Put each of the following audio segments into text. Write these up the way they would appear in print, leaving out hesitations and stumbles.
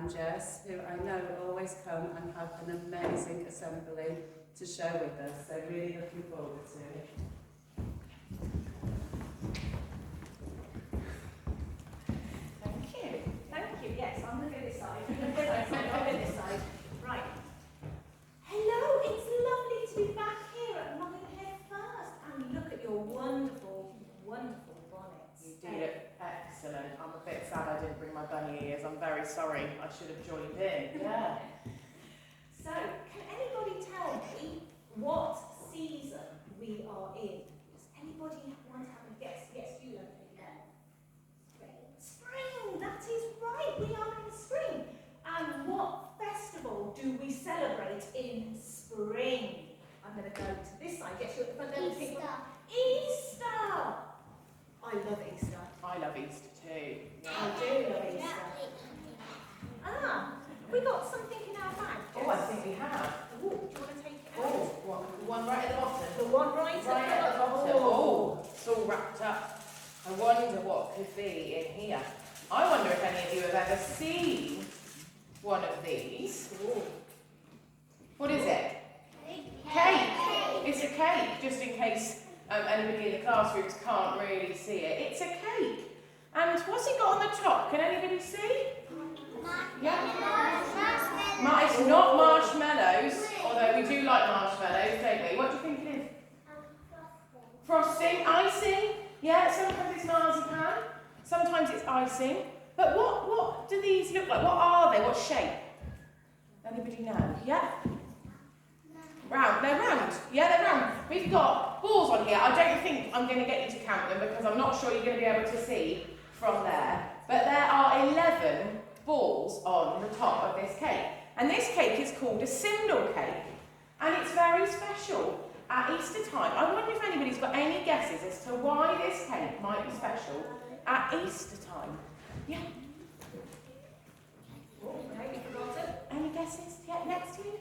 and Jess, who I know will always come and have an amazing assembly to share with us. So really looking forward to it. Thank you. Yes, I'm going to go this side. I'm going this side. Right. Hello, it's lovely to be back here at MFS. And look at your wonderful, wonderful bonnets. You do look excellent. I'm a bit sad I didn't bring my bunny ears. I'm very sorry. I should have joined in. Yeah. So, can anybody tell me what season we are in? Does anybody want to have a guess? Yes, you know. Spring, that is right, we are in spring. And what festival do we celebrate in spring? I'm going to go to this side. Yes, you're at the front there. Easter. Easter! I love Easter. I love Easter too. I do love Easter. We got something in our bag. Oh, I think we have. Ooh, do you want to take it Oh, out? what? The one right at the bottom? The one right at the bottom. Oh, it's all wrapped up. I wonder what could be in here. I wonder if any of you have ever seen one of these. Ooh. What is it? Cake. It's a cake, just in case anybody in the classrooms can't really see it. It's a cake. And what's it got on the top? Can anybody see? Yeah. It's not marshmallows, although we do like marshmallows, don't we? What do you think it is? Frosting, icing. Yeah, sometimes it's marzipan, sometimes it's icing. But what do these look like? What are they? What shape? Anybody know? Yeah? Round. They're round. Yeah, they're round. We've got balls on here. I don't think I'm going to get you to count them because I'm not sure you're going to be able to see from there. But there are 11 balls on the top of this cake. And this cake is called a simnel cake. And it's very special at Easter time. I wonder if anybody's got any guesses as to why this cake might be special at Easter time. Yeah? Oh, maybe forgotten. Any guesses? Yeah, next to you?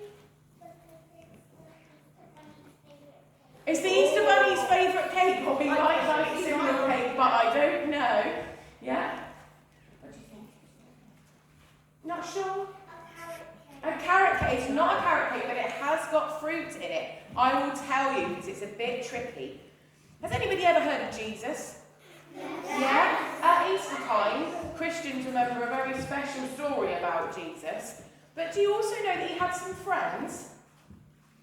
It's the Easter Bunny's favourite cake. Or we might like simnel cake, but I don't know. Yeah? What do you think? Not sure? A carrot cake. It's not a carrot cake, but it has got fruit in it. I will tell you because it's a bit tricky. Has anybody ever heard of Jesus? Yeah? At Easter time, Christians remember a very special story about Jesus. But do you also know that he had some friends?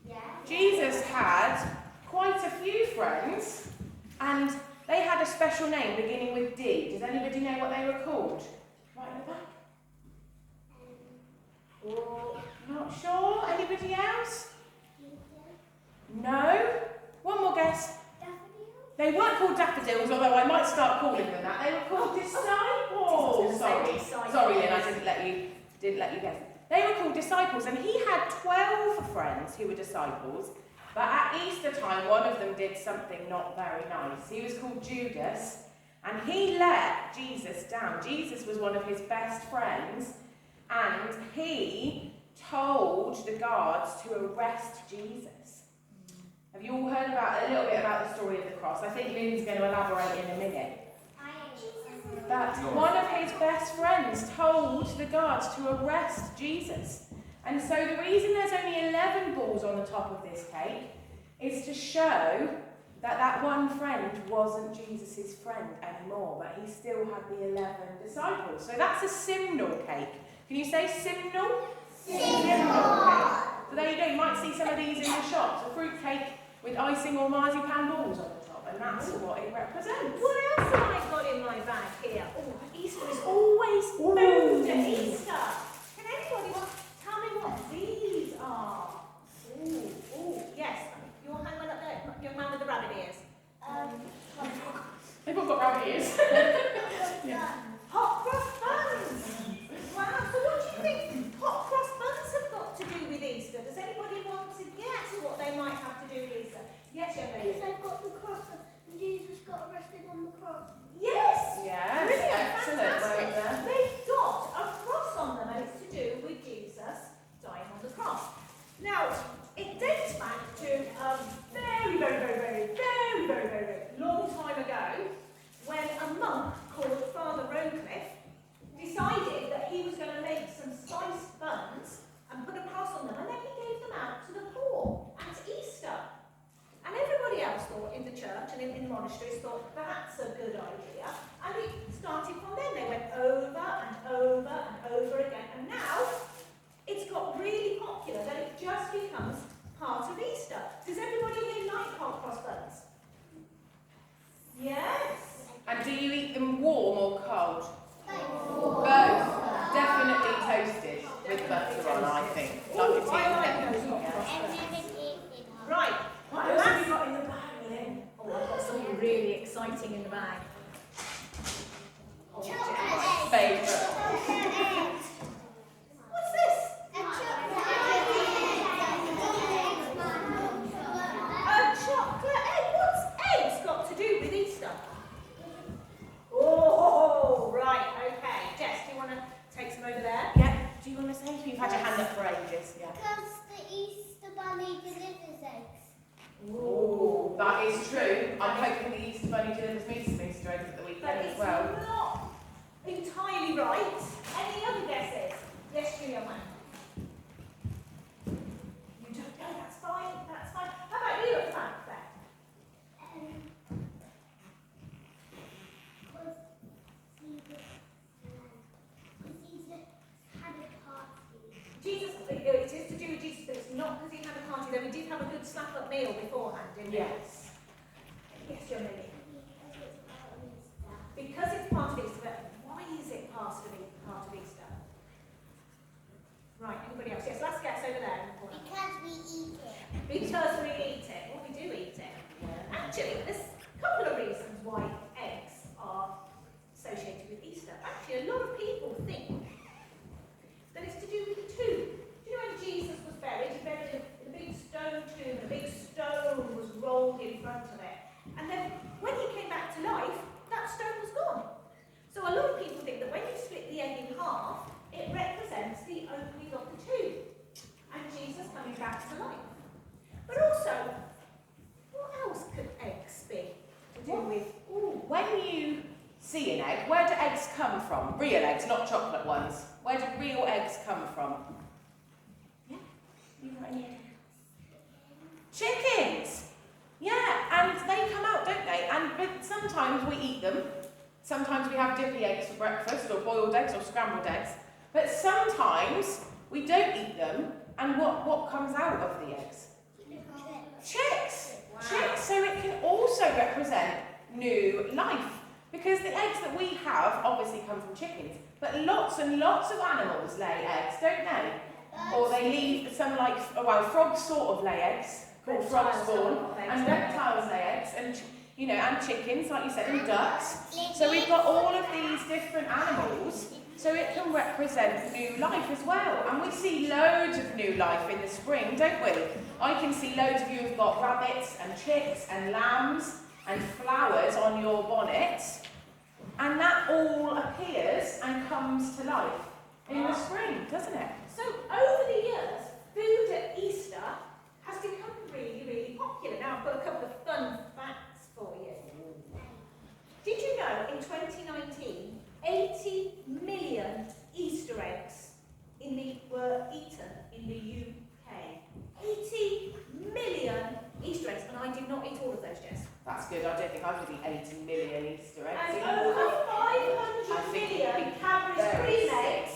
Yeah. Jesus had quite a few friends, and they had a special name beginning with D. Does anybody know what they were called? Right in the back. Oh, not sure. Anybody else? No? One more guess. They weren't called daffodils, although I might start calling them that. They were called disciples. Sorry, Lynn, I didn't let you guess. They were called disciples, and he had 12 friends who were disciples. But at Easter time, one of them did something not very nice. He was called Judas, and he let Jesus down. Jesus was one of his best friends, and he told the guards to arrest Jesus. Have you all heard a little bit about the story of the cross? I think Lynn's going to elaborate in a minute. But one of his best friends told the guards to arrest Jesus. And so the reason there's only 11 balls on the top of this cake is to show that that one friend wasn't Jesus' friend anymore, but he still had the 11 disciples. So that's a simnel cake. Can you say simnel? Simnel cake. So there you go, you might see some of these in the shops. A fruit cake with icing or marzipan balls on the top, and that's what it represents. What else have I got in my bag here? Oh, Easter is always food at Easter. Can anybody tell me what these are? Ooh, yes. Your hand went up there, young man with the rabbit ears. They've all got rabbit ears. Yeah. Hot cross buns. Wow, so what do you think hot cross buns have got to do with Easter? Does anybody want to guess what they might have to do with Easter? Yes, young lady. Because they've got the cross and Jesus got arrested on the cross. Yes! Yes, Brilliant, excellent, fantastic. right there. They've got a cross on them, and it's to do with Jesus dying on the cross. Now, it dates back to a very long time ago when a monk called Father Rowcliffe decided that he was going to make some You've had your hand up for ages. Yeah. Because the Easter Bunny delivers eggs. Oh, that is true. I'm hoping the Easter Bunny delivers me some Easter eggs at the But weekend it's as well. not entirely right. Any other guesses? Yes, Julia, man. You don't know, that's fine, that's fine. How about you at the back there? Jesus, it is to do with Jesus, but it's not because he had a party, though we did have a good slap-up meal beforehand, didn't we? Yes. Yes, young lady. Because it's part of Easter, but why is it part of Easter? Right, anybody else? Yes, last guess over there. Because we eat it. Because we eat it. Well, we do eat it. Actually, there's a couple of reasons why eggs are associated with Easter. Actually, a lot of people think that it's to do with the tomb. Do you know when Jesus was buried? He buried in a big stone tomb, and a big stone was rolled in front of it. And then when he came back to life, that stone was gone. So a lot of people think that when you split the egg in half, it represents the opening of the tomb and Jesus coming back to life. But also, what else could eggs be to do with? Ooh, when you see an egg, where do eggs come from? Real eggs, not chocolate ones. Where do real eggs come from? Yeah, you got any idea? Chickens! Yeah, and they come out, don't they? But sometimes we eat them. Sometimes we have dippy eggs for breakfast, or boiled eggs, or scrambled eggs. But sometimes we don't eat them, and what comes out of the eggs? Chicks! Wow. Chicks, so it can also represent new life. Because the eggs that we have obviously come from chickens, but lots and lots of animals lay eggs, don't they? Or they leave some frogs sort of lay eggs, called frog spawn, and reptiles lay eggs, and and chickens, like you said, and ducks. So we've got all of these different animals, so it can represent new life as well. And we see loads of new life in the spring, don't we? I can see loads of you have got rabbits and chicks and lambs and flowers on your bonnets, and that all appears and comes to life in the spring, doesn't it? So over the years, food at Easter has become really, really popular. Now I've got a couple of fun facts for you. Did you know in 2019, 80 million Easter eggs were eaten in the UK? 80 million Easter eggs, and I did not eat all of those, Jess. That's good. I don't think I would eat 80 million Easter eggs. And over 500 million Cadbury's cream eggs,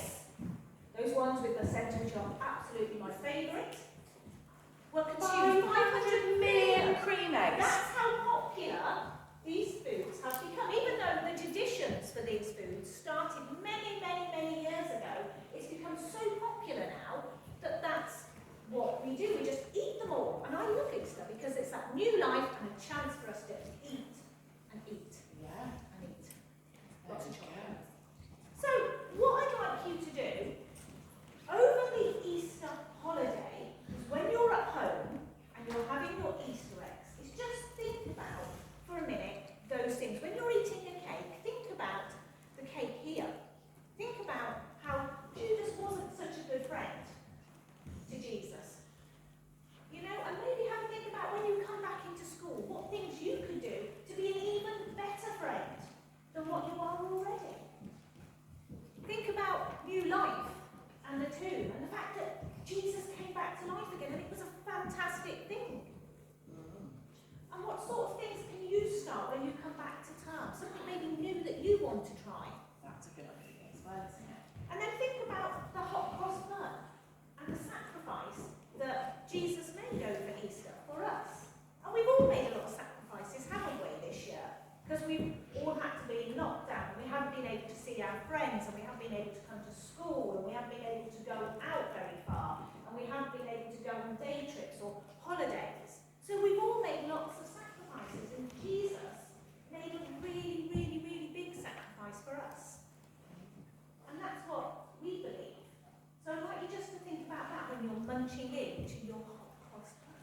those ones with the centre which are absolutely my favourite, were consumed 500 million cream eggs. That's how popular these foods have become. Even though the traditions for these foods started many, many, many years ago, it's become so popular now that that's what we do. We just eat them all. And I love Easter because it's that new life and a chance for us to eat and eat. Yeah. And eat. Lots of chocolate. Yeah. So, what I'd like you to do over the Easter holiday is when you're at home and you're having your Easter eggs, is just think about, for a minute, those things. When you're eating a cake, think about the cake here. Think about how Judas wasn't such a good friend to Jesus. And maybe have a think about when you come back into school, what things you could do to be an even better friend than what you are already. Think about new life and the tomb and the fact that Jesus came back to life again, and it was a fantastic thing. And what sort of things can you start when you come back to term? Something maybe new that you want to try. That's a good idea as well, isn't it? And then think about the hot cross bun and the sacrifice that Jesus made over Easter for us. And we've all made a lot of sacrifices, haven't we, this year? Because we've all had to be locked down, and we haven't been able to see our friends, and we haven't been able to come to school, and we haven't been able to go out very far, and we haven't been able to go on day trips or holidays. So we've all made lots of sacrifices, and Jesus made a really, really, really big sacrifice for us. And that's what we believe. So I'd like you just to think about that when you're munching into your hot cross bun.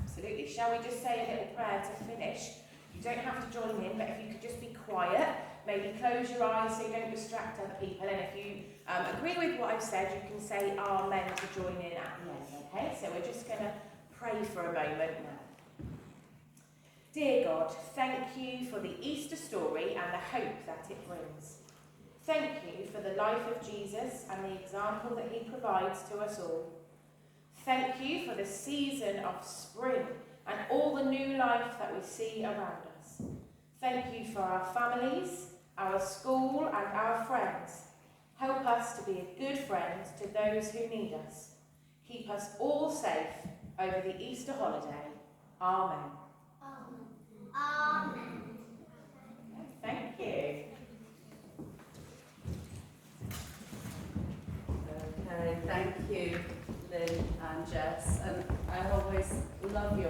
Absolutely. Shall we just say a little prayer to finish? You don't have to join in, but if you could just be quiet, maybe close your eyes so you don't distract other people. And if you agree with what I've said, you can say amen to join in at the end, okay? So we're just going to pray for a moment now. Dear God, thank you for the Easter story and the hope that it brings. Thank you for the life of Jesus and the example that he provides to us all. Thank you for the season of spring and all the new life that we see around us. Thank you for our families, our school and our friends. Help us to be a good friend to those who need us. Keep us all safe over the Easter holiday. Amen. Amen. Thank you. Okay, thank you, Lynn and Jess. And I always love your